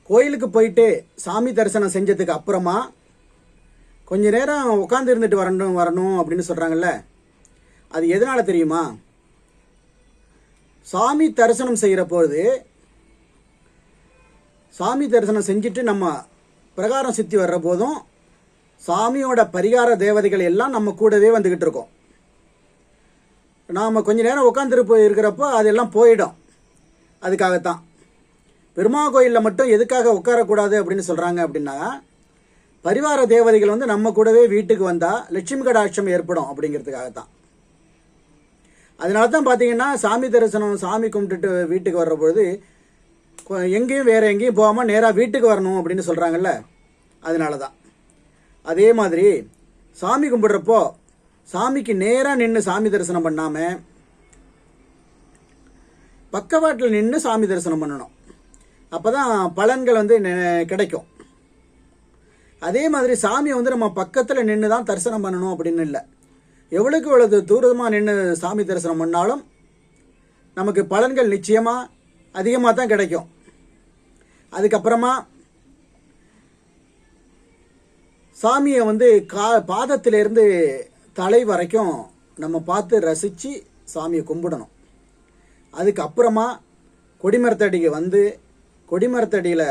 கோயிலுக்கு போயிட்டு சாமி தரிசனம் செஞ்சதுக்கு அப்புறமா கொஞ்ச நேரம் உட்காந்து இருந்துட்டு வரணும் அப்படின்னு சொல்கிறாங்கல்ல, அது எதனால் தெரியுமா? சாமி தரிசனம் செய்கிற போது சாமி தரிசனம் செஞ்சுட்டு நம்ம பிரகாரம் சுற்றி வர்ற போதும் சாமியோட பரிகார தேவதைகள் எல்லாம் நம்ம கூடவே வந்துக்கிட்டு இருக்கோம். நாம் கொஞ்ச நேரம் உட்காந்துட்டு இருக்கிறப்போ அதெல்லாம் போயிடும். அதுக்காகத்தான் பெருமாள் கோயிலில் மட்டும் எதுக்காக உட்காரக்கூடாது அப்படின்னு சொல்கிறாங்க அப்படின்னா, பரிவார தேவதைகள் வந்து நம்ம கூடவே வீட்டுக்கு வந்தால் லட்சுமி கடாட்சம் ஏற்படும் அப்படிங்கிறதுக்காகத்தான். அதனால தான் பார்த்தீங்கன்னா சாமி தரிசனம் சாமி கும்பிட்டுட்டு வீட்டுக்கு வர்ற பொழுது எங்கேயும் வேறு எங்கேயும் போகாமல் நேராக வீட்டுக்கு வரணும் அப்படின்னு சொல்கிறாங்கல்ல, அதனால தான். அதே மாதிரி சாமி கும்பிட்றப்போ சாமிக்கு நேராக நின்று சாமி தரிசனம் பண்ணாமல் பக்கவாட்டில் நின்று சாமி தரிசனம் பண்ணணும். அப்போ தான் பலன்கள் வந்து கிடைக்கும். அதே மாதிரி சாமியை வந்து நம்ம பக்கத்தில் நின்று தான் தரிசனம் பண்ணணும் அப்படின்னு இல்லை. எவ்வளோக்கு எவ்வளவு தூரமாக நின்று சாமி தரிசனம் பண்ணாலும் நமக்கு பலன்கள் நிச்சயமாக அதிகமாக தான் கிடைக்கும். அதுக்கப்புறமா சாமியை வந்து பாதத்திலேருந்து தலை வரைக்கும் நம்ம பார்த்து ரசித்து சாமியை கும்பிடணும். அதுக்கப்புறமா கொடிமரத்தடிக்கு வந்து கொடிமரத்தடியில்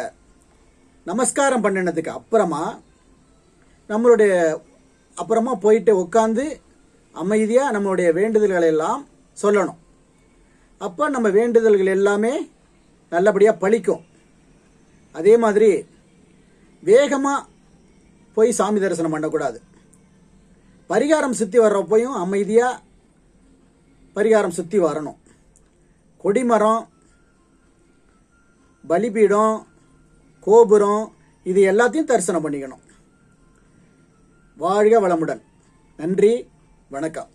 நமஸ்காரம் பண்ணினதுக்கு அப்புறமா போயிட்டு உட்காந்து அமைதியாக நம்மளுடைய வேண்டுதல்களை எல்லாம் சொல்லணும். அப்போ நம்ம வேண்டுதல்கள் எல்லாமே நல்லபடியாக பலிக்கும். அதே மாதிரி வேகமாக போய் சாமி தரிசனம் பண்ணக்கூடாது. பரிகாரம் சுற்றி வர்றப்போயும் அமைதியாக பரிகாரம் சுற்றி வரணும். கொடிமரம், பலிபீடம், கோபுரம் இது எல்லாத்தையும் தரிசனம் பண்ணிக்கணும். வாழ்க வளமுடன். நன்றி, வணக்கம்.